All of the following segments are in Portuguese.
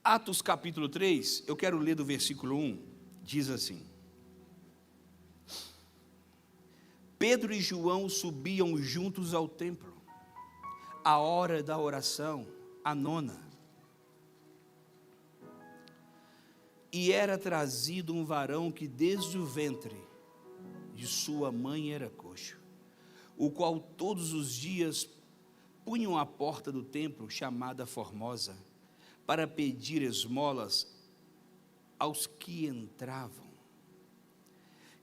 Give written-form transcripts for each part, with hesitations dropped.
Atos capítulo 3, eu quero ler do versículo 1, diz assim: Pedro e João subiam juntos ao templo, à hora da oração, a nona, e era trazido um varão que desde o ventre de sua mãe era coxo, o qual todos os dias punham à porta do templo, chamada Formosa, para pedir esmolas aos que entravam.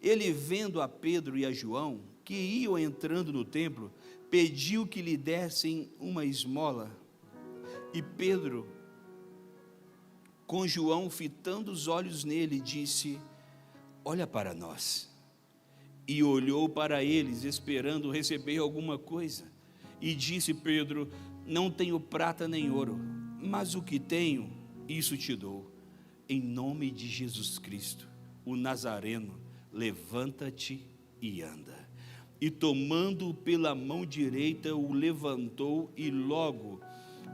Ele, vendo a Pedro e a João, que iam entrando no templo, pediu que lhe dessem uma esmola. E Pedro, com João fitando os olhos nele, disse: olha para nós. E olhou para eles, esperando receber alguma coisa. E disse Pedro: não tenho prata nem ouro, mas o que tenho, isso te dou. Em nome de Jesus Cristo, o Nazareno, levanta-te e anda. E tomando-o pela mão direita, o levantou, e logo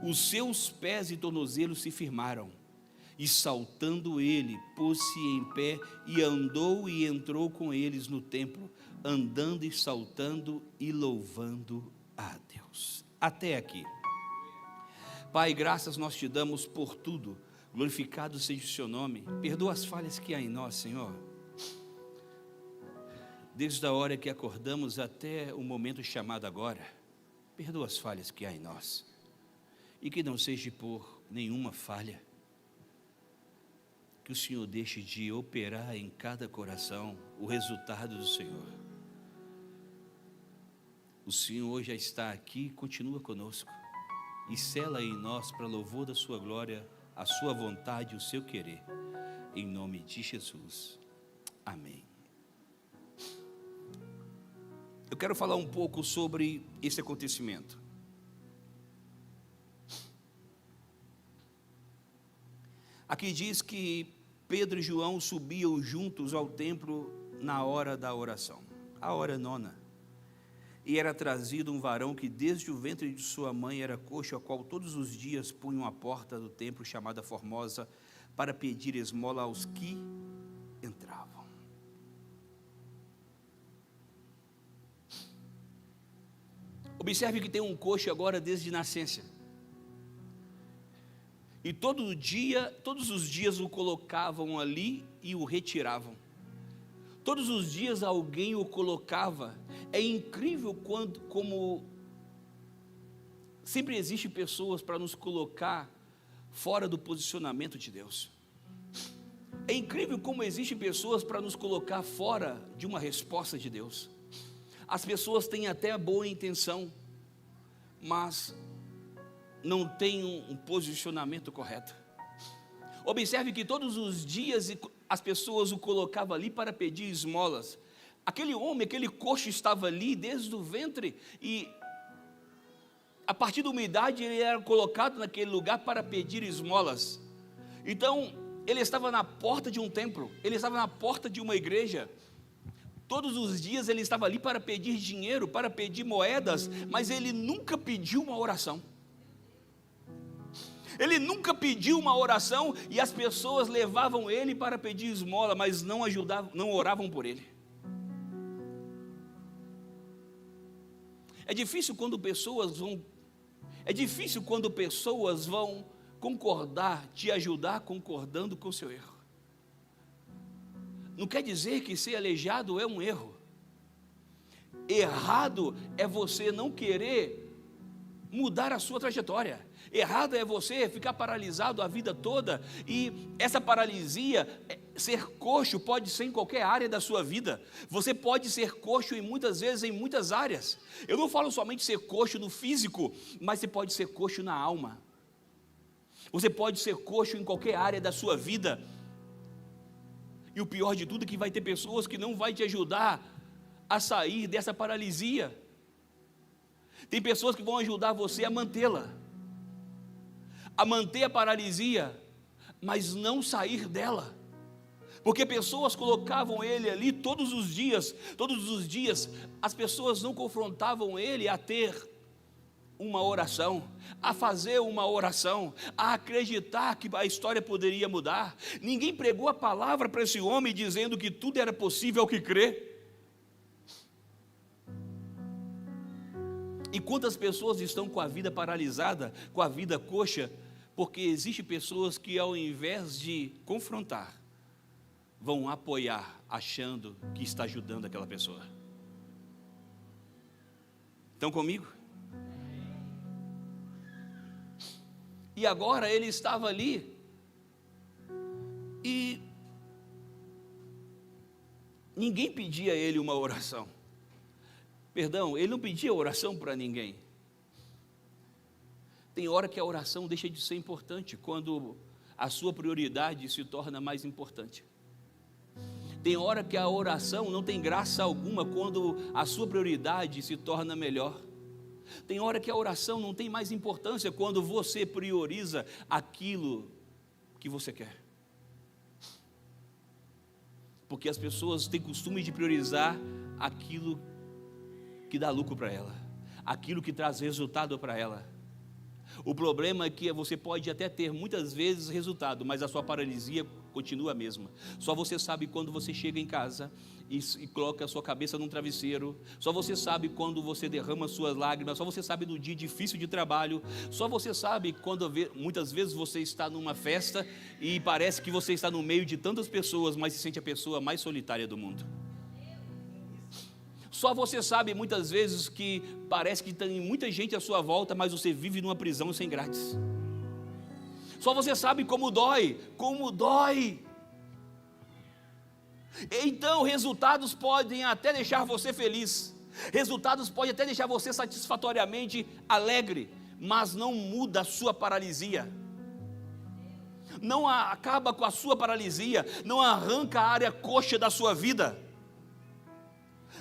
os seus pés e tornozelos se firmaram. E saltando ele, pôs-se em pé, e andou e entrou com eles no templo, andando e saltando e louvando a Deus. Até aqui. Pai, graças nós te damos por tudo, glorificado seja o seu nome. Perdoa as falhas que há em nós, Senhor, desde a hora que acordamos até o momento chamado agora. Perdoa as falhas que há em nós, e que não seja por nenhuma falha, que o Senhor deixe de operar em cada coração o resultado do Senhor. O Senhor já está aqui, continua conosco, e sela em nós, para louvor da sua glória, a sua vontade, o seu querer, em nome de Jesus, amém. Eu quero falar um pouco sobre esse acontecimento. Aqui diz que Pedro e João subiam juntos ao templo na hora da oração, a hora nona. E era trazido um varão que desde o ventre de sua mãe era coxo, a qual todos os dias punham à porta do templo, chamada Formosa, para pedir esmola aos que entravam. Observe que tem um coxo agora desde nascença. E todos os dias o colocavam ali e o retiravam. Todos os dias alguém o colocava. É incrível como sempre existe pessoas para nos colocar fora do posicionamento de Deus. É incrível como existem pessoas para nos colocar fora de uma resposta de Deus. As pessoas têm até a boa intenção, mas não têm um posicionamento correto. Observe que todos os dias as pessoas o colocavam ali para pedir esmolas. Aquele homem, aquele coxo estava ali desde o ventre, e a partir de uma idade ele era colocado naquele lugar para pedir esmolas. Então ele estava na porta de um templo, ele estava na porta de uma igreja. Todos os dias ele estava ali para pedir dinheiro, para pedir moedas, mas ele nunca pediu uma oração. Ele nunca pediu uma oração, e as pessoas levavam ele para pedir esmola, mas não ajudavam, não oravam por ele. É difícil quando pessoas vão concordar, te ajudar concordando com o seu erro. Não quer dizer que ser aleijado é um erro. Errado é você não querer mudar a sua trajetória. Errado é você ficar paralisado a vida toda, e essa paralisia, ser coxo pode ser em qualquer área da sua vida. Você pode ser coxo muitas vezes em muitas áreas. Eu não falo somente ser coxo no físico, mas você pode ser coxo na alma. Você pode ser coxo em qualquer área da sua vida. E o pior de tudo é que vai ter pessoas que não vai te ajudar a sair dessa paralisia. Tem pessoas que vão ajudar você a mantê-la, a manter a paralisia, mas não sair dela. Porque pessoas colocavam ele ali todos os dias as pessoas não confrontavam ele a ter uma oração, a fazer uma oração, a acreditar que a história poderia mudar. Ninguém pregou a palavra para esse homem dizendo que tudo era possível ao que crê. E quantas pessoas estão com a vida paralisada, com a vida coxa, porque existem pessoas que, ao invés de confrontar, vão apoiar, achando que está ajudando aquela pessoa. Estão comigo? E agora ele estava ali, e ninguém pedia a ele uma oração. Perdão, ele não pedia oração para ninguém. Tem hora que a oração deixa de ser importante, quando a sua prioridade se torna mais importante. Tem hora que a oração não tem graça alguma, quando a sua prioridade se torna melhor. Tem hora que a oração não tem mais importância, quando você prioriza aquilo que você quer. Porque as pessoas têm costume de priorizar aquilo que dá lucro para ela, aquilo que traz resultado para ela. O problema é que você pode até ter muitas vezes resultado, mas a sua paralisia continua a mesma. Só você sabe quando você chega em casa e coloca a sua cabeça num travesseiro. Só você sabe quando você derrama suas lágrimas. Só você sabe no dia difícil de trabalho. Só você sabe quando muitas vezes você está numa festa e parece que você está no meio de tantas pessoas, mas se sente a pessoa mais solitária do mundo. Só você sabe muitas vezes que parece que tem muita gente à sua volta, mas você vive numa prisão sem grades. Só você sabe como dói. Então, resultados podem até deixar você feliz. Resultados podem até deixar você satisfatoriamente alegre, mas não muda a sua paralisia. Não acaba com a sua paralisia, não arranca a área coxa da sua vida.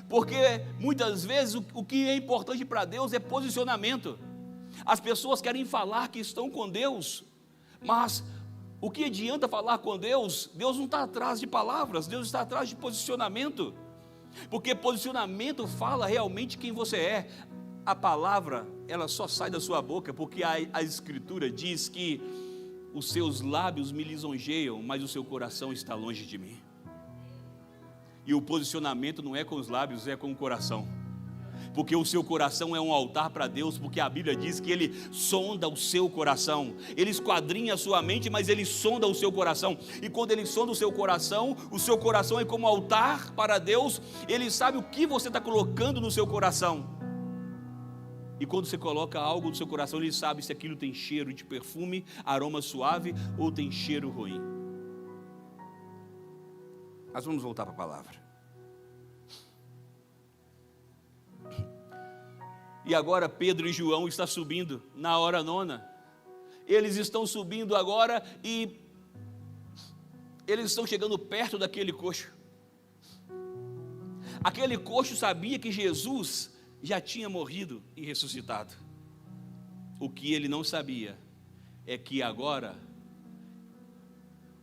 Porque muitas vezes o que é importante para Deus é posicionamento. As pessoas querem falar que estão com Deus, mas o que adianta falar com Deus? Deus não está atrás de palavras, Deus está atrás de posicionamento. Porque posicionamento fala realmente quem você é. A palavra, ela só sai da sua boca porque a Escritura diz que os seus lábios me lisonjeiam, mas o seu coração está longe de mim. E o posicionamento não é com os lábios, é com o coração. Porque o seu coração é um altar para Deus, porque a Bíblia diz que Ele sonda o seu coração. Ele esquadrinha a sua mente, mas Ele sonda o seu coração. E quando Ele sonda o seu coração é como altar para Deus. Ele sabe o que você está colocando no seu coração. E quando você coloca algo no seu coração, Ele sabe se aquilo tem cheiro de perfume, aroma suave ou tem cheiro ruim. Mas vamos voltar para a palavra. E agora Pedro e João estão subindo na hora nona. Eles estão subindo agora e eles estão chegando perto daquele coxo. Aquele coxo sabia que Jesus já tinha morrido e ressuscitado. O que ele não sabia é que agora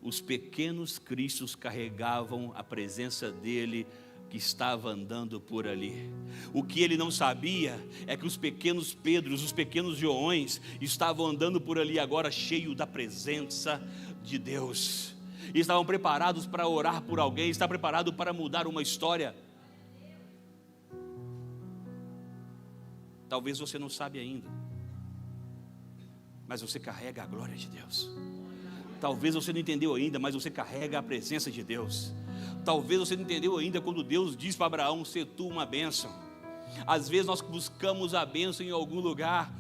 os pequenos cristos carregavam a presença dele, que estava andando por ali. O que ele não sabia é que os pequenos Pedros, os pequenos Joões estavam andando por ali agora cheios da presença de Deus. E estavam preparados para orar por alguém, estavam preparados para mudar uma história. Talvez você não sabe ainda, mas você carrega a glória de Deus. Talvez você não entendeu ainda, mas você carrega a presença de Deus. Talvez você não entendeu ainda quando Deus diz para Abraão: "Sê tu uma bênção". Às vezes nós buscamos a bênção em algum lugar.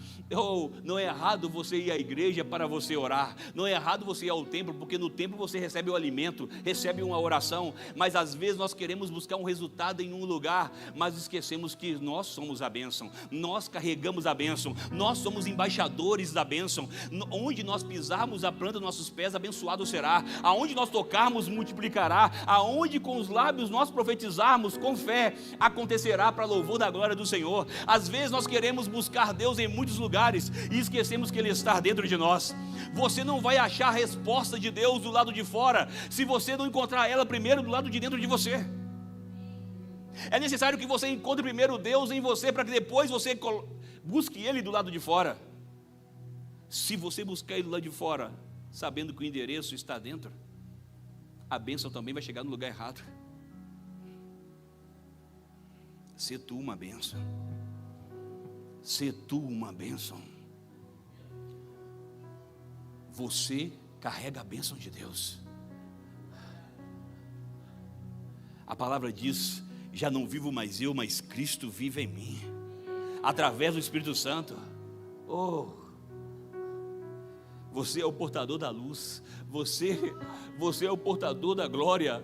Não é errado você ir à igreja para você orar. Não é errado você ir ao templo, porque no templo você recebe o alimento, recebe uma oração. Mas às vezes nós queremos buscar um resultado em um lugar, mas esquecemos que nós somos a bênção. Nós carregamos a bênção. Nós somos embaixadores da bênção. Onde nós pisarmos a planta dos nossos pés, abençoado será. Aonde nós tocarmos, multiplicará. Aonde com os lábios nós profetizarmos com fé, acontecerá para louvor da glória do Senhor. Às vezes nós queremos buscar Deus em muitos lugares e esquecemos que Ele está dentro de nós. Você não vai achar a resposta de Deus do lado de fora se você não encontrar ela primeiro do lado de dentro de você. É necessário que você encontre primeiro Deus em você, para que depois você Busque ele do lado de fora. Se você buscar ele do lado de fora, sabendo que o endereço está dentro, a bênção também vai chegar no lugar errado. Sê tu uma bênção. Sê tu uma bênção. Você carrega a bênção de Deus. A palavra diz: já não vivo mais eu, mas Cristo vive em mim, através do Espírito Santo. Oh, você é o portador da luz, você é o portador da glória,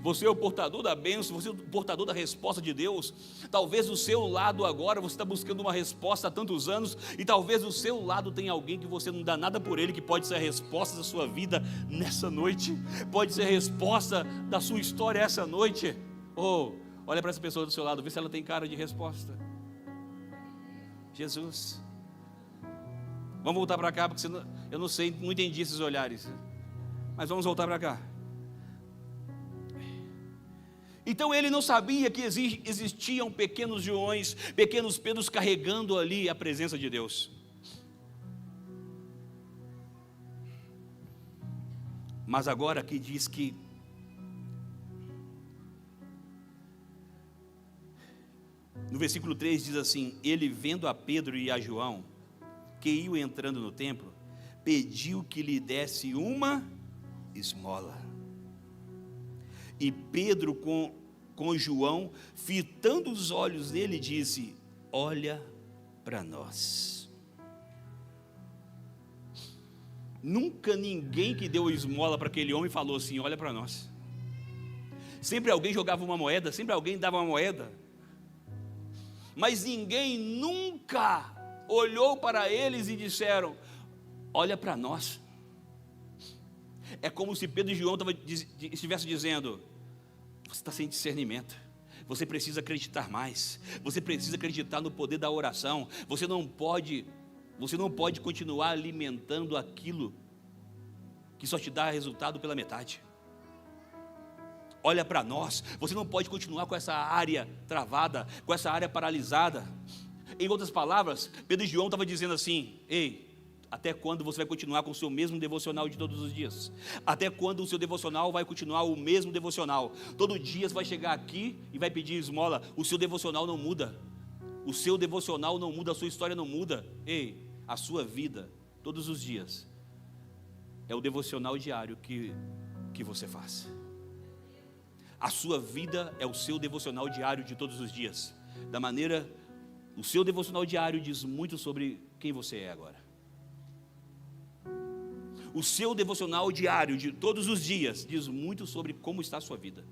você é o portador da bênção, você é o portador da resposta de Deus. Talvez do seu lado agora você está buscando uma resposta há tantos anos, e talvez do seu lado tenha alguém que você não dá nada por ele, que pode ser a resposta da sua vida nessa noite, pode ser a resposta da sua história essa noite. Oh, olha para essa pessoa do seu lado, vê se ela tem cara de resposta. Jesus. Vamos voltar para cá, porque senão, eu não sei, não entendi esses olhares, mas vamos voltar para cá. Então ele não sabia que existiam pequenos Joões, pequenos Pedros carregando ali a presença de Deus. Mas agora aqui diz que no versículo 3 diz assim: ele, vendo a Pedro e a João que iam entrando no templo, pediu que lhe desse uma esmola. E Pedro com João, fitando os olhos nele, disse: olha para nós. Nunca ninguém que deu esmola para aquele homem falou assim: olha para nós. Sempre alguém jogava uma moeda, sempre alguém dava uma moeda, mas ninguém nunca olhou para eles e disseram: olha para nós. É como se Pedro e João estivessem dizendo: você está sem discernimento, você precisa acreditar mais, você precisa acreditar no poder da oração, você não pode continuar alimentando aquilo que só te dá resultado pela metade. Olha para nós, você não pode continuar com essa área travada, com essa área paralisada. Em outras palavras, Pedro e João estavam dizendo assim: ei, até quando você vai continuar com o seu mesmo devocional de todos os dias? Até quando o seu devocional vai continuar o mesmo devocional? Todo dia você vai chegar aqui e vai pedir esmola. O seu devocional não muda. O seu devocional não muda, a sua história não muda. Ei, a sua vida, todos os dias, é o devocional diário que você faz. A sua vida é o seu devocional diário de todos os dias. Da maneira, o seu devocional diário diz muito sobre quem você é agora. O seu devocional diário de todos os dias diz muito sobre como está a sua vida.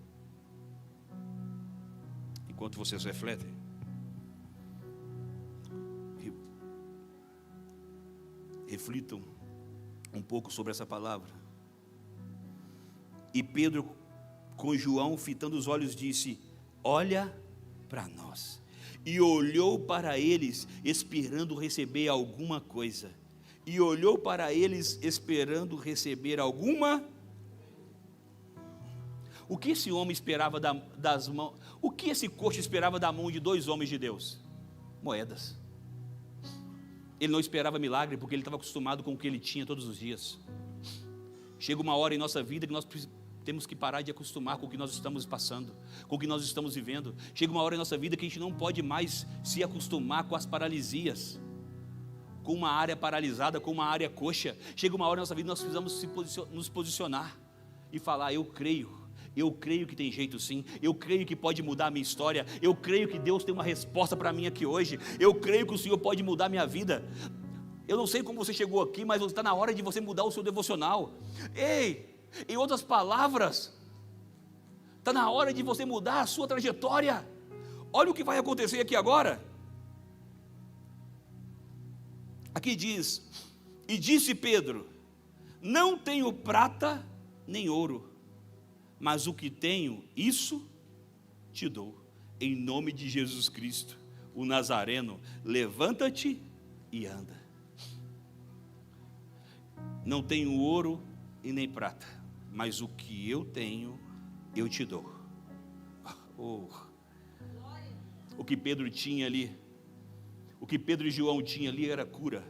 Enquanto vocês refletem, reflitam um pouco sobre essa palavra. E Pedro, com João, fitando os olhos, disse: olha para nós. E olhou para eles, esperando receber alguma coisa. E olhou para eles, esperando receber alguma. O que esse homem esperava das mãos? O que esse coxo esperava da mão de dois homens de Deus? Moedas. Ele não esperava milagre, porque ele estava acostumado com o que ele tinha todos os dias. Chega uma hora em nossa vida que nós temos que parar de acostumar com o que nós estamos passando, com o que nós estamos vivendo. Chega uma hora em nossa vida que a gente não pode mais se acostumar com as paralisias, com uma área paralisada, com uma área coxa. Chega uma hora em nossa vida que nós precisamos nos posicionar e falar: eu creio que tem jeito sim, eu creio que pode mudar a minha história, eu creio que Deus tem uma resposta para mim aqui hoje, eu creio que o Senhor pode mudar a minha vida. Eu não sei como você chegou aqui, mas está na hora de você mudar o seu devocional. Ei, em outras palavras, está na hora de você mudar a sua trajetória. Olha o que vai acontecer aqui agora. Aqui diz: e disse Pedro: não tenho prata nem ouro, mas o que tenho, isso te dou. Em nome de Jesus Cristo, o Nazareno, levanta-te e anda. Não tenho ouro e nem prata, mas o que eu tenho, eu te dou. Oh. O que Pedro tinha ali, O que Pedro e João tinham ali era cura,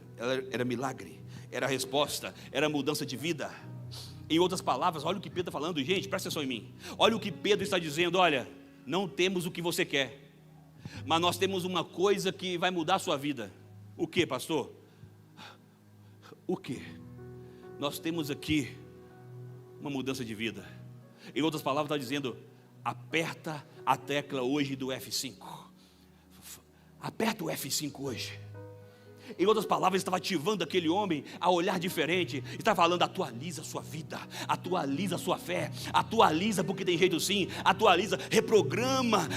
era milagre, era resposta, era mudança de vida. Em outras palavras, olha o que Pedro está falando, gente, presta atenção em mim. Olha o que Pedro está dizendo, olha, não temos o que você quer, mas nós temos uma coisa que vai mudar a sua vida. O que, pastor? O que? Nós temos aqui uma mudança de vida. Em outras palavras, está dizendo, aperta a tecla hoje do F5. Aperta o F5 hoje. Em outras palavras, estava ativando aquele homem a olhar diferente. Está falando, atualiza a sua vida, atualiza a sua fé, atualiza porque tem jeito sim, atualiza,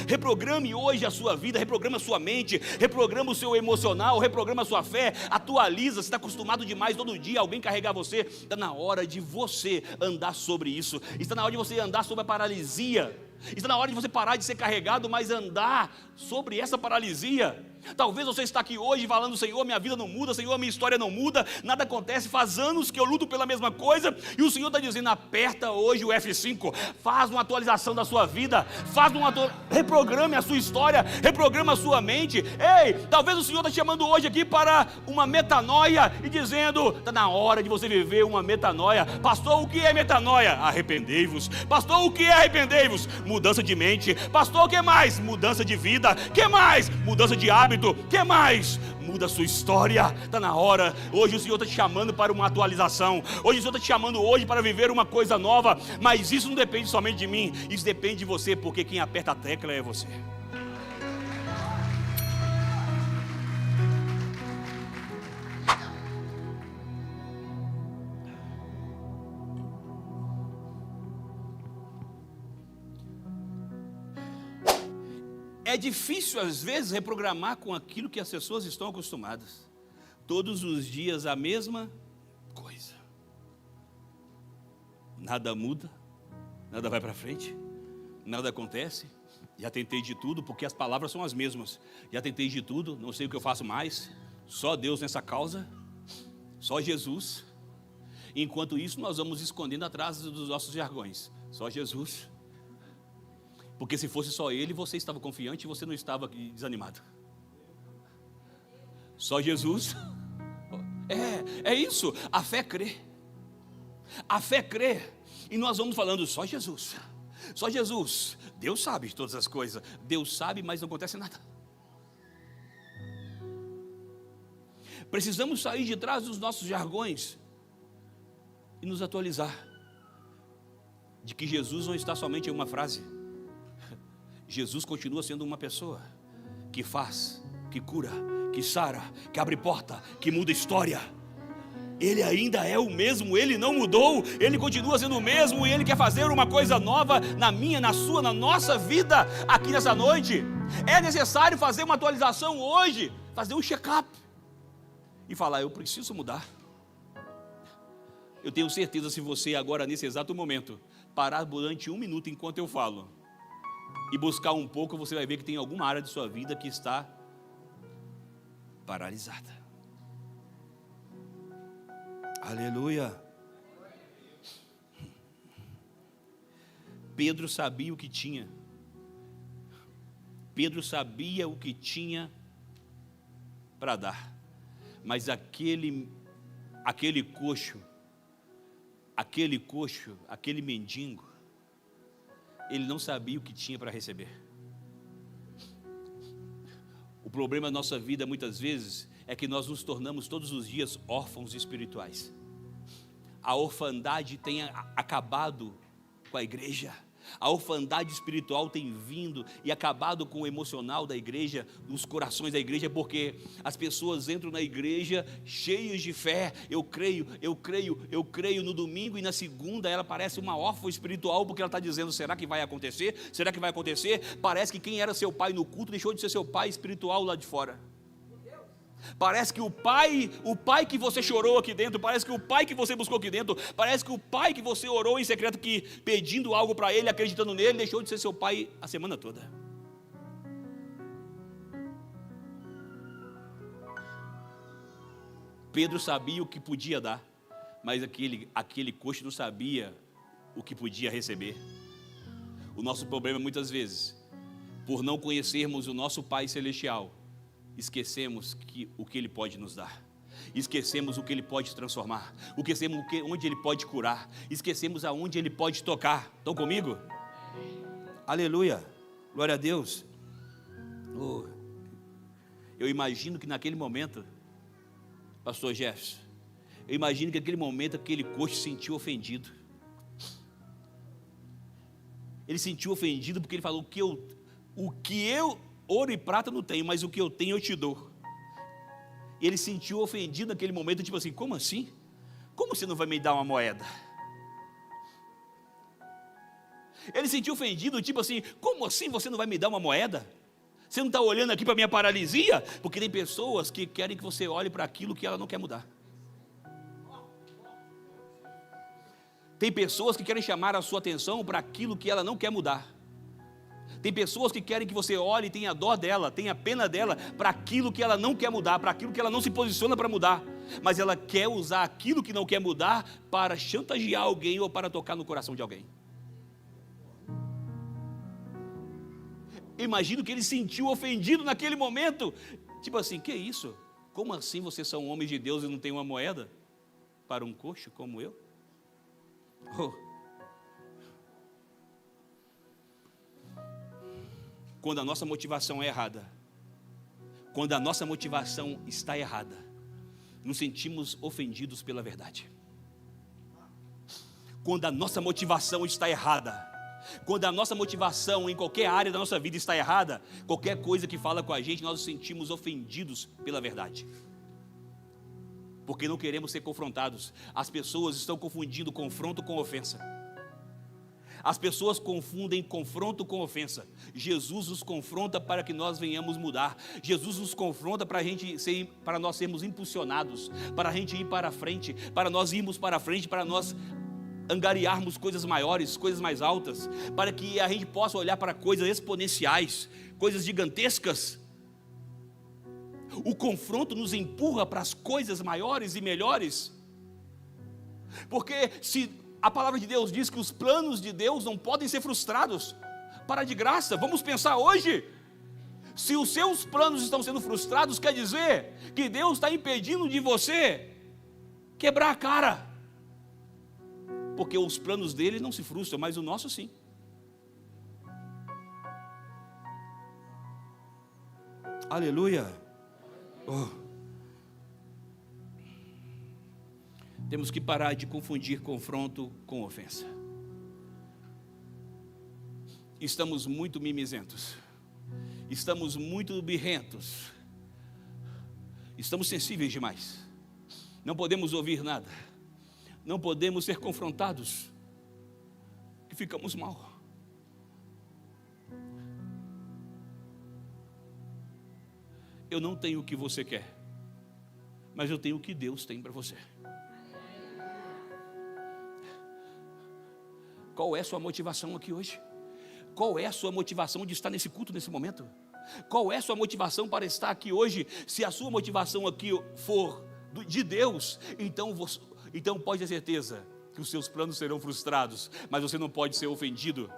reprograme hoje a sua vida, reprograma a sua mente, reprograma o seu emocional, reprograma a sua fé, atualiza. Você está acostumado demais todo dia alguém carregar você. Está na hora de você andar sobre isso, está na hora de você andar sobre a paralisia. Está na hora de você parar de ser carregado, mas andar sobre essa paralisia. Talvez você está aqui hoje falando, Senhor, minha vida não muda, Senhor, minha história não muda, nada acontece, faz anos que eu luto pela mesma coisa, e o Senhor está dizendo, aperta hoje o F5, faz uma atualização da sua vida, reprograme a sua história, reprograma a sua mente. Ei, talvez o Senhor está te chamando hoje aqui para uma metanoia, e dizendo, está na hora de você viver uma metanoia. Pastor, o que é metanoia? Arrependei-vos. Pastor, o que é arrependei-vos? Mudança de mente. Pastor, o que mais? Mudança de vida. O que mais? Mudança de hábito. O que mais? Muda a sua história. Está na hora. Hoje o Senhor está te chamando para uma atualização. Hoje o Senhor está te chamando hoje para viver uma coisa nova. Mas isso não depende somente de mim, isso depende de você, porque quem aperta a tecla é você. É difícil às vezes reprogramar com aquilo que as pessoas estão acostumadas. Todos os dias a mesma coisa. Nada muda, nada vai para frente, nada acontece. Já tentei de tudo, porque as palavras são as mesmas. Já tentei de tudo, não sei o que eu faço mais. Só Deus nessa causa, só Jesus. Enquanto isso nós vamos escondendo atrás dos nossos jargões. Só Jesus. Porque se fosse só Ele, você estava confiante e você não estava desanimado. Só Jesus. É isso, a fé crê. A fé crê. E nós vamos falando só Jesus. Só Jesus. Deus sabe de todas as coisas. Deus sabe, mas não acontece nada. Precisamos sair de trás dos nossos jargões e nos atualizar. De que Jesus não está somente em uma frase. Jesus continua sendo uma pessoa que faz, que cura, que sara, que abre porta, que muda história. Ele ainda é o mesmo, Ele não mudou, Ele continua sendo o mesmo e Ele quer fazer uma coisa nova na minha, na sua, na nossa vida aqui nessa noite. É necessário fazer uma atualização hoje, fazer um check-up e falar, eu preciso mudar. Eu tenho certeza, se você agora nesse exato momento parar durante 1 minuto enquanto eu falo e buscar um pouco, você vai ver que tem alguma área de sua vida que está paralisada. Aleluia. Pedro sabia o que tinha. Pedro sabia o que tinha para dar. Mas aquele coxo, aquele mendigo, ele não sabia o que tinha para receber. O problema da nossa vida muitas vezes é que nós nos tornamos todos os dias órfãos espirituais. A orfandade tem acabado com a igreja. A orfandade espiritual tem vindo e acabado com o emocional da igreja, nos corações da igreja, porque as pessoas entram na igreja cheios de fé. Eu creio. No domingo e na segunda ela parece uma órfã espiritual, porque ela está dizendo, será que vai acontecer? Será que vai acontecer? Parece que quem era seu pai no culto deixou de ser seu pai espiritual lá de fora. Parece que o pai que você chorou aqui dentro, parece que o pai que você buscou aqui dentro, parece que o pai que você orou em secreto, que pedindo algo para ele, acreditando nele, deixou de ser seu pai a semana toda. Pedro sabia o que podia dar, mas aquele coxo não sabia o que podia receber. O nosso problema muitas vezes, por não conhecermos o nosso Pai Celestial, esquecemos o que Ele pode nos dar. Esquecemos o que Ele pode transformar. Esquecemos onde Ele pode curar. Esquecemos aonde Ele pode tocar. Estão comigo? Aleluia, glória a Deus. Eu imagino que naquele momento, pastor Jefferson, eu imagino que naquele momento aquele coxo se sentiu ofendido. Ele se sentiu ofendido porque ele falou: o que eu ouro e prata não tenho, mas o que eu tenho eu te dou. E ele se sentiu ofendido naquele momento, tipo assim: como assim? Como você não vai me dar uma moeda? Ele se sentiu ofendido, tipo assim: como assim você não vai me dar uma moeda? Você não está olhando aqui para a minha paralisia? Porque tem pessoas que querem que você olhe para aquilo que ela não quer mudar. Tem pessoas que querem chamar a sua atenção para aquilo que ela não quer mudar. Tem pessoas que querem que você olhe e tenha dó dela, tenha pena dela, para aquilo que ela não quer mudar, para aquilo que ela não se posiciona para mudar. Mas ela quer usar aquilo que não quer mudar para chantagear alguém ou para tocar no coração de alguém. Imagino que ele se sentiu ofendido naquele momento. Tipo assim: que isso? Como assim vocês são homens de Deus e não tem uma moeda para um coxo como eu? Quando a nossa motivação é errada, quando a nossa motivação está errada, nos sentimos ofendidos pela verdade. Quando a nossa motivação está errada, quando a nossa motivação em qualquer área da nossa vida está errada, qualquer coisa que fala com a gente, nós nos sentimos ofendidos pela verdade. Porque não queremos ser confrontados. As pessoas estão confundindo confronto com ofensa. As pessoas confundem confronto com ofensa. Jesus nos confronta para que nós venhamos mudar. Jesus nos confronta para nós sermos impulsionados, para a gente ir para frente, para nós irmos para frente, para nós angariarmos coisas maiores, coisas mais altas, para que a gente possa olhar para coisas exponenciais, coisas gigantescas. O confronto nos empurra para as coisas maiores e melhores, porque se a palavra de Deus diz que os planos de Deus não podem ser frustrados, para de graça. Vamos pensar hoje: se os seus planos estão sendo frustrados, quer dizer que Deus está impedindo de você quebrar a cara, porque os planos dele não se frustram, mas o nosso sim. Aleluia. Temos que parar de confundir confronto com ofensa. Estamos muito mimizentos, estamos muito birrentos, estamos sensíveis demais, não podemos ouvir nada, não podemos ser confrontados, que ficamos mal. Eu não tenho o que você quer, mas eu tenho o que Deus tem para você. Qual é a sua motivação aqui hoje? Qual é a sua motivação de estar nesse culto nesse momento? Qual é a sua motivação para estar aqui hoje? Se a sua motivação aqui for de Deus, então pode ter certeza que os seus planos serão frustrados, mas você não pode ser ofendido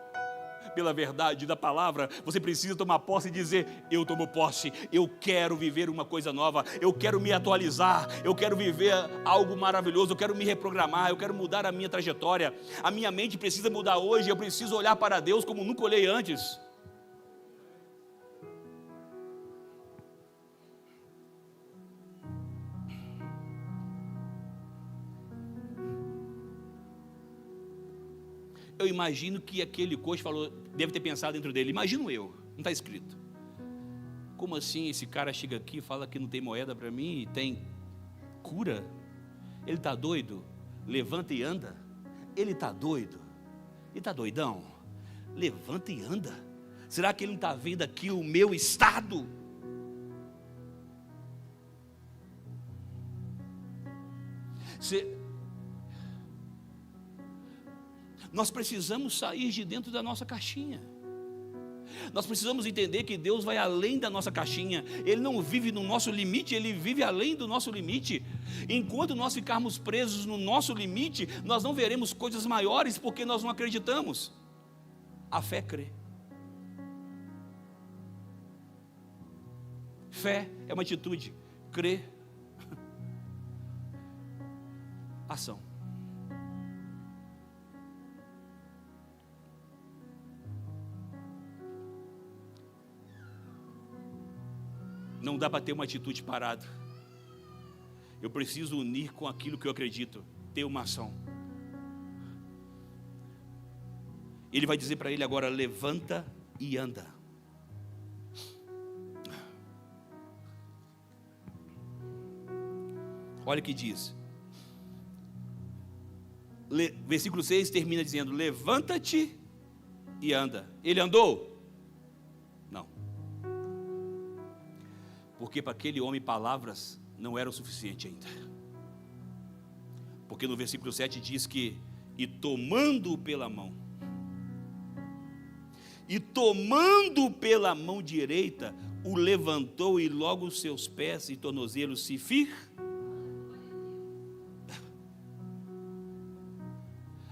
pela verdade da palavra. Você precisa tomar posse e dizer: eu tomo posse, eu quero viver uma coisa nova, eu quero me atualizar, eu quero viver algo maravilhoso, eu quero me reprogramar, eu quero mudar a minha trajetória, a minha mente precisa mudar hoje, eu preciso olhar para Deus como nunca olhei antes. Eu imagino que aquele coach falou, deve ter pensado dentro dele: imagino eu, não está escrito. Como assim esse cara chega aqui e fala que não tem moeda para mim e tem cura? Ele está doido? Levanta e anda. Ele está doido? Ele está doidão? Levanta e anda. Será que ele não está vendo aqui o meu estado? Nós precisamos sair de dentro da nossa caixinha. Nós precisamos entender que Deus vai além da nossa caixinha. Ele não vive no nosso limite, Ele vive além do nosso limite. Enquanto nós ficarmos presos no nosso limite, nós não veremos coisas maiores, porque nós não acreditamos. A fé crê. Fé é uma atitude. Crer, ação. Não dá para ter uma atitude parada. Eu preciso unir com aquilo que eu acredito, ter uma ação. Ele vai dizer para ele agora: levanta e anda. Olha o que diz. Versículo 6 termina dizendo: levanta-te e anda. Ele andou? Não. Porque para aquele homem palavras não eram o suficiente ainda. Porque no versículo 7 diz que: e tomando-o pela mão, e tomando pela mão direita, o levantou, e logo os seus pés e tornozelos se firmaram.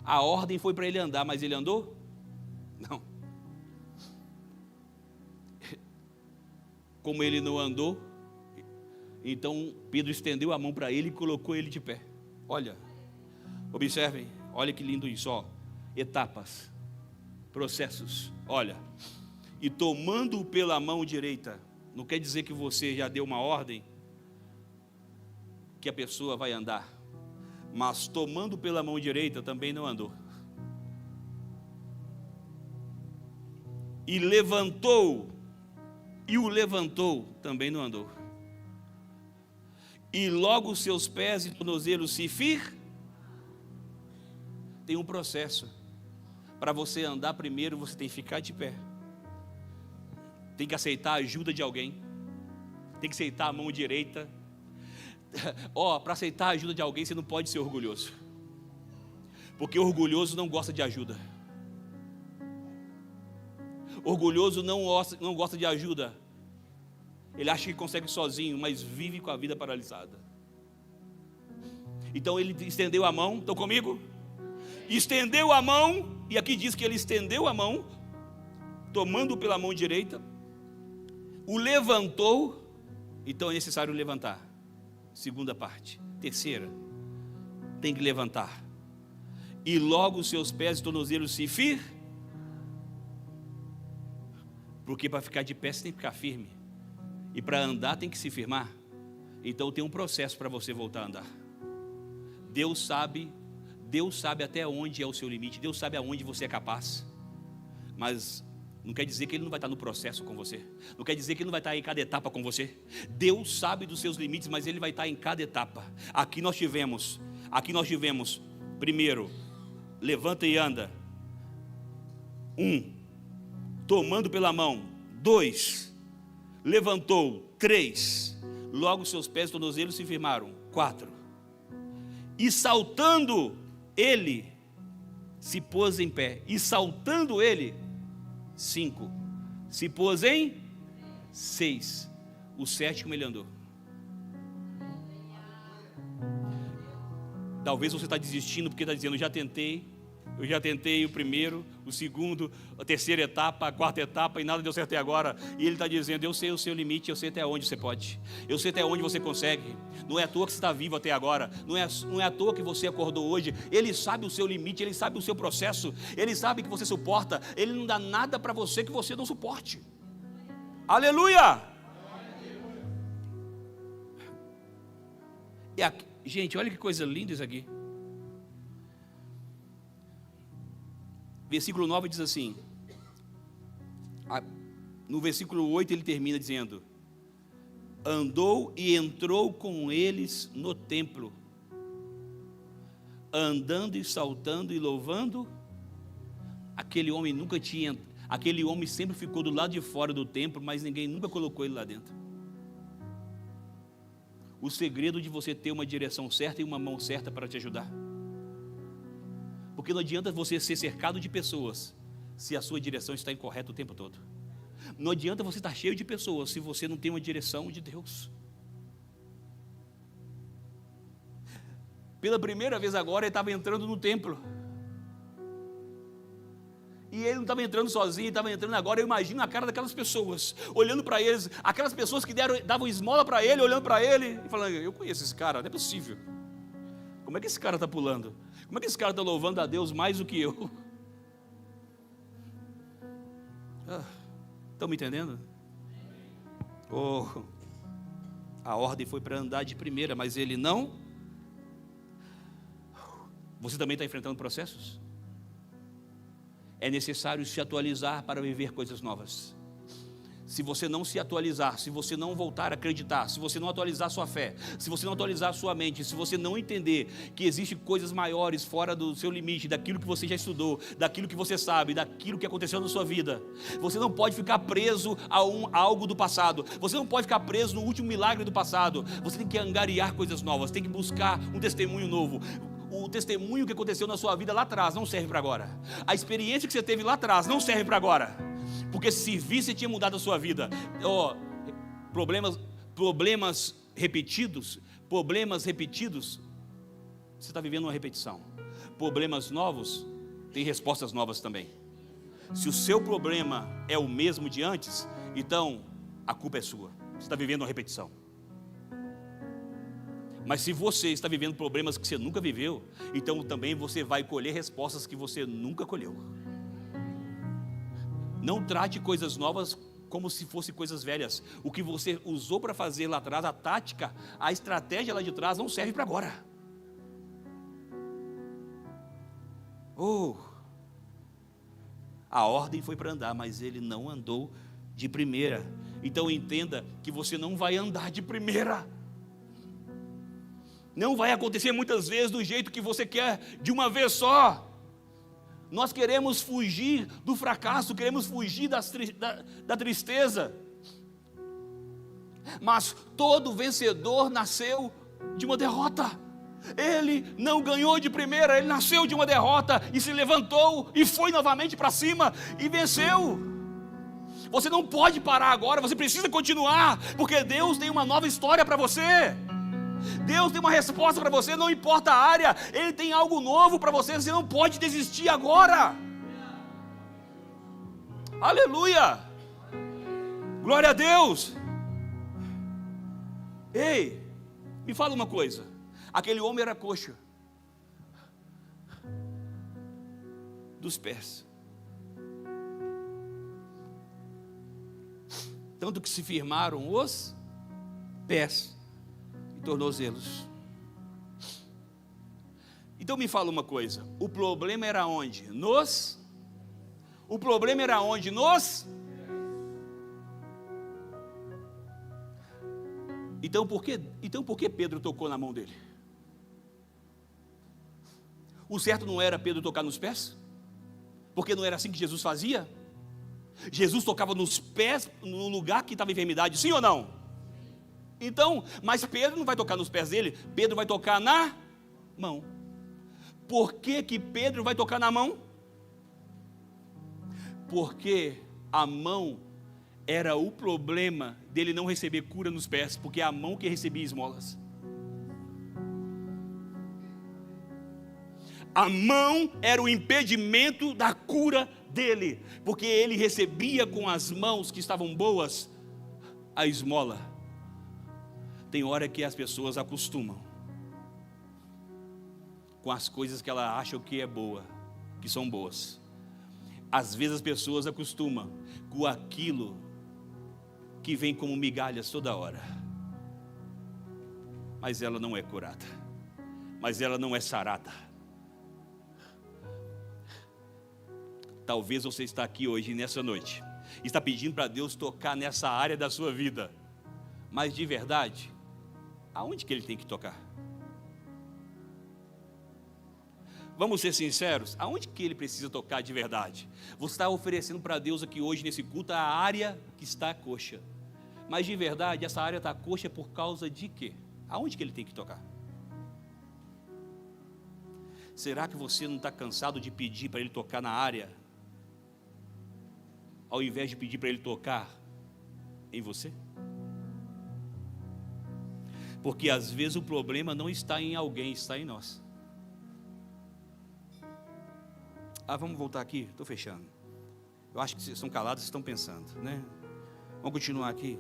A ordem foi para ele andar, mas ele andou? Não. Como ele não andou, então Pedro estendeu a mão para ele e colocou ele de pé. Olha, observem, olha que lindo isso, ó. Etapas, processos. Olha, e tomando-o pela mão direita, não quer dizer que você já deu uma ordem que a pessoa vai andar, mas tomando pela mão direita também não andou. E levantou, e o levantou, também não andou. E logo os seus pés e tornozelos se firmaram. Tem um processo. Para você andar primeiro, você tem que ficar de pé. Tem que aceitar a ajuda de alguém. Tem que aceitar a mão direita. Para aceitar a ajuda de alguém, você não pode ser orgulhoso. Porque orgulhoso não gosta de ajuda. Orgulhoso não gosta de ajuda. Ele acha que consegue sozinho, mas vive com a vida paralisada. Então ele estendeu a mão, estão comigo? Estendeu a mão, e aqui diz que ele estendeu a mão, tomando pela mão direita, o levantou. Então é necessário levantar. Segunda parte. Terceira, tem que levantar. E logo os seus pés e tornozelos se firmaram. Porque para ficar de pé você tem que ficar firme. E para andar tem que se firmar. Então tem um processo para você voltar a andar. Deus sabe até onde é o seu limite. Deus sabe aonde você é capaz. Mas não quer dizer que Ele não vai estar no processo com você. Não quer dizer que Ele não vai estar em cada etapa com você. Deus sabe dos seus limites, mas Ele vai estar em cada etapa. Aqui nós tivemos, primeiro, levanta e anda. 1, tomando pela mão. 2, levantou. 3, logo seus pés e tornozelos se firmaram. 4, e saltando ele, se pôs em pé. E saltando ele, 5, se pôs em 6, o 7 ele andou. Talvez você está desistindo porque está dizendo: eu já tentei o primeiro, o segundo, a terceira etapa, a quarta etapa, e nada deu certo até agora. E ele está dizendo: eu sei o seu limite, eu sei até onde você pode, eu sei até onde você consegue. Não é à toa que você está vivo até agora, não é à toa que você acordou hoje. Ele sabe o seu limite, Ele sabe o seu processo, Ele sabe que você suporta. Ele não dá nada para você que você não suporte. Aleluia! Gente, olha que coisa linda isso aqui. Versículo 9 diz assim, no versículo 8 ele termina dizendo: andou e entrou com eles no templo, andando e saltando e louvando. Aquele homem sempre ficou do lado de fora do templo, mas ninguém nunca colocou ele lá dentro. O segredo de você ter uma direção certa e uma mão certa para te ajudar. Porque não adianta você ser cercado de pessoas se a sua direção está incorreta o tempo todo. Não adianta você estar cheio de pessoas se você não tem uma direção de Deus. Pela primeira vez agora ele estava entrando no templo. E ele não estava entrando sozinho, ele estava entrando agora. Eu imagino a cara daquelas pessoas, olhando para eles, aquelas pessoas que davam esmola para ele, olhando para ele, e falando: eu conheço esse cara, não é possível. Como é que esse cara está pulando? Como é que esse cara está louvando a Deus mais do que eu? Estão me entendendo? Oh, a ordem foi para andar de primeira, mas ele não. Você também está enfrentando processos? É necessário se atualizar para viver coisas novas. Se você não se atualizar, se você não voltar a acreditar, se você não atualizar sua fé, se você não atualizar sua mente, se você não entender que existem coisas maiores fora do seu limite, daquilo que você já estudou, daquilo que você sabe, daquilo que aconteceu na sua vida, você não pode ficar preso a algo do passado, você não pode ficar preso no último milagre do passado, você tem que angariar coisas novas, tem que buscar um testemunho novo. O testemunho que aconteceu na sua vida lá atrás não serve para agora. A experiência que você teve lá atrás não serve para agora. Porque se você tinha mudado a sua vida. Problemas repetidos. Você está vivendo uma repetição. Problemas novos, tem respostas novas também. Se o seu problema é o mesmo de antes, então a culpa é sua. Você está vivendo uma repetição. Mas se você está vivendo problemas que você nunca viveu, então também você vai colher respostas que você nunca colheu. Não trate coisas novas como se fossem coisas velhas. O que você usou para fazer lá atrás, a tática, a estratégia lá de trás não serve para agora. A ordem foi para andar, mas ele não andou de primeira. Então entenda que você não vai andar de primeira. Não vai acontecer muitas vezes do jeito que você quer, de uma vez só. Nós queremos fugir do fracasso, queremos fugir da tristeza. Mas todo vencedor nasceu de uma derrota. Ele não ganhou de primeira, ele nasceu de uma derrota e se levantou e foi novamente para cima e venceu. Você não pode parar agora, você precisa continuar, porque Deus tem uma nova história para você. Deus tem uma resposta para você, não importa a área, Ele tem algo novo para você, você não pode desistir agora. Aleluia! Glória a Deus! Ei, me fala uma coisa, aquele homem era coxo dos pés, tanto que se firmaram os pés e tornozelos. Então me fala uma coisa, o problema era onde? O problema era onde? Então por que Pedro tocou na mão dele? O certo não era Pedro tocar nos pés? Porque não era assim que Jesus fazia? Jesus tocava nos pés, no lugar que estava a enfermidade, sim ou não? Então, mas Pedro não vai tocar nos pés dele, Pedro vai tocar na mão. Por que Pedro vai tocar na mão? Porque a mão era o problema dele não receber cura nos pés, porque é a mão que recebia esmolas. A mão era o impedimento da cura dele, porque ele recebia com as mãos que estavam boas a esmola. Tem hora que as pessoas acostumam com as coisas que elas acham que é boa, que são boas. Às vezes as pessoas acostumam com aquilo que vem como migalhas toda hora. Mas ela não é curada, mas ela não é sarada. Talvez você está aqui hoje, nessa noite, está pedindo para Deus tocar nessa área da sua vida, mas de verdade, aonde que Ele tem que tocar? Vamos ser sinceros, aonde que Ele precisa tocar de verdade? Você está oferecendo para Deus aqui hoje, nesse culto, a área que está coxa. Mas de verdade, essa área está coxa por causa de quê? Aonde que Ele tem que tocar? Será que você não está cansado de pedir para Ele tocar na área, ao invés de pedir para Ele tocar em você? Porque às vezes o problema não está em alguém, está em nós. Vamos voltar aqui, estou fechando. Eu acho que vocês estão calados, vocês estão pensando, né? Vamos continuar aqui.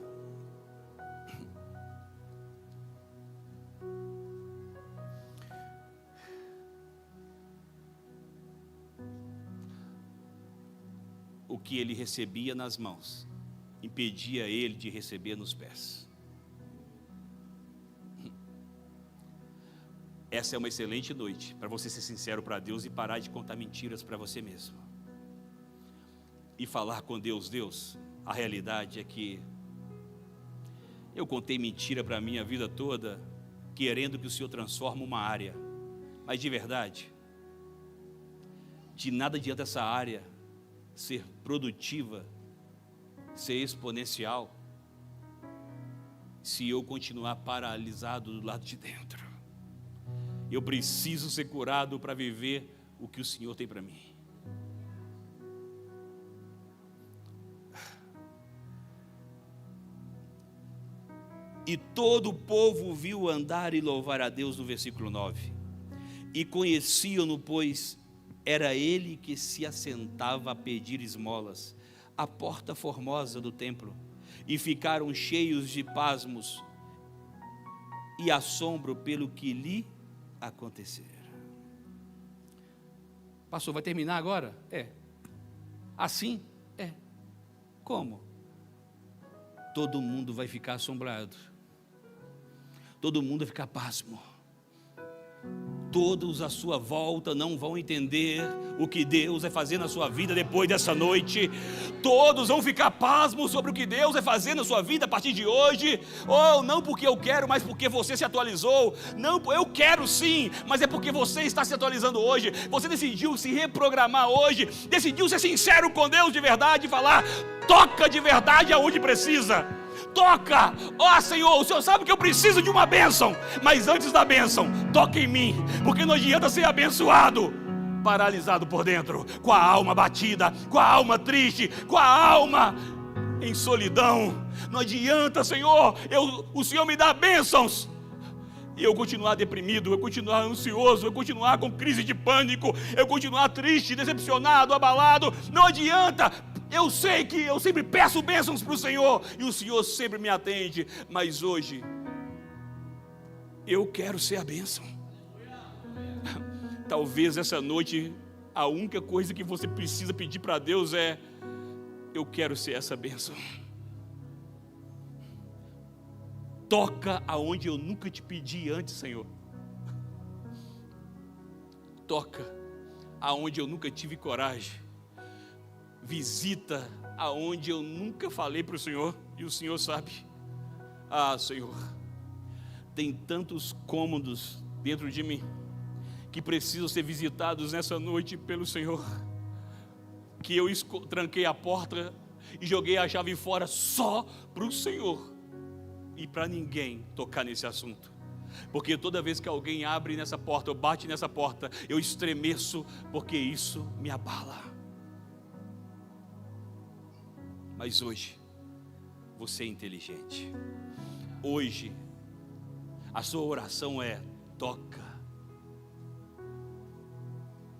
O que ele recebia nas mãos impedia ele de receber nos pés. Essa é uma excelente noite para você ser sincero para Deus e parar de contar mentiras para você mesmo. E falar com Deus: Deus, a realidade é que eu contei mentira para a minha vida toda, querendo que o Senhor transforme uma área. Mas de verdade, de nada adianta essa área ser produtiva, ser exponencial, se eu continuar paralisado do lado de dentro. Eu preciso ser curado para viver o que o Senhor tem para mim. E todo o povo viu andar e louvar a Deus, no versículo 9. E conheciam-no, pois era ele que se assentava a pedir esmolas à porta formosa do templo. E ficaram cheios de pasmos e assombro pelo que lhe acontecer. Pastor, vai terminar agora? É. Assim? É. Como? Todo mundo vai ficar assombrado. Todo mundo vai ficar pasmo. Todos à sua volta não vão entender o que Deus vai fazer na sua vida depois dessa noite. Todos vão ficar pasmos sobre o que Deus vai fazer na sua vida a partir de hoje. Oh, não porque eu quero, mas porque você se atualizou. Não, eu quero sim, mas é porque você está se atualizando hoje. Você decidiu se reprogramar hoje. Decidiu ser sincero com Deus de verdade e falar: toca de verdade aonde precisa. Toca, ó Senhor, o Senhor sabe que eu preciso de uma bênção, mas antes da bênção, toca em mim, porque não adianta ser abençoado paralisado por dentro, com a alma batida, com a alma triste, com a alma em solidão. Não adianta, Senhor, o Senhor me dá bênçãos e eu continuar deprimido, eu continuar ansioso, eu continuar com crise de pânico, eu continuar triste, decepcionado, abalado. Não adianta. Eu sei que eu sempre peço bênçãos para o Senhor e o Senhor sempre me atende, mas hoje eu quero ser a bênção. Talvez essa noite a única coisa que você precisa pedir para Deus é: eu quero ser essa bênção. Toca aonde eu nunca te pedi antes, Senhor. Toca aonde eu nunca tive coragem. Visita aonde eu nunca falei para o Senhor e o Senhor sabe. Ah, Senhor, tem tantos cômodos dentro de mim que precisam ser visitados nessa noite pelo Senhor, que eu tranquei a porta e joguei a chave fora só para o Senhor e para ninguém tocar nesse assunto. Porque toda vez que alguém abre nessa porta ou bate nessa porta, eu estremeço, porque isso me abala. Mas hoje, você é inteligente. Hoje, a sua oração é: toca,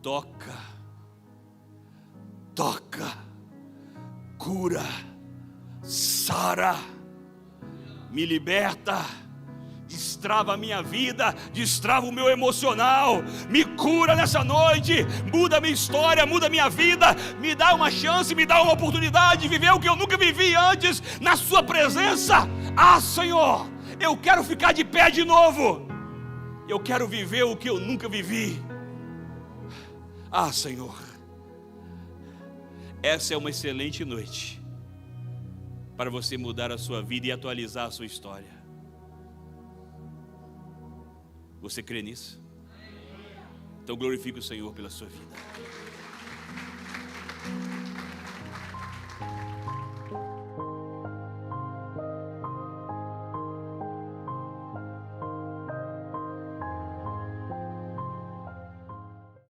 toca, toca, cura, sara, me liberta, destrava a minha vida, destrava o meu emocional, me cura nessa noite, muda a minha história, muda a minha vida, me dá uma chance, me dá uma oportunidade de viver o que eu nunca vivi antes, na sua presença. Ah, Senhor, eu quero ficar de pé de novo, eu quero viver o que eu nunca vivi. Ah, Senhor, essa é uma excelente noite para você mudar a sua vida e atualizar a sua história. Você crê nisso? Então glorifique o Senhor pela sua vida.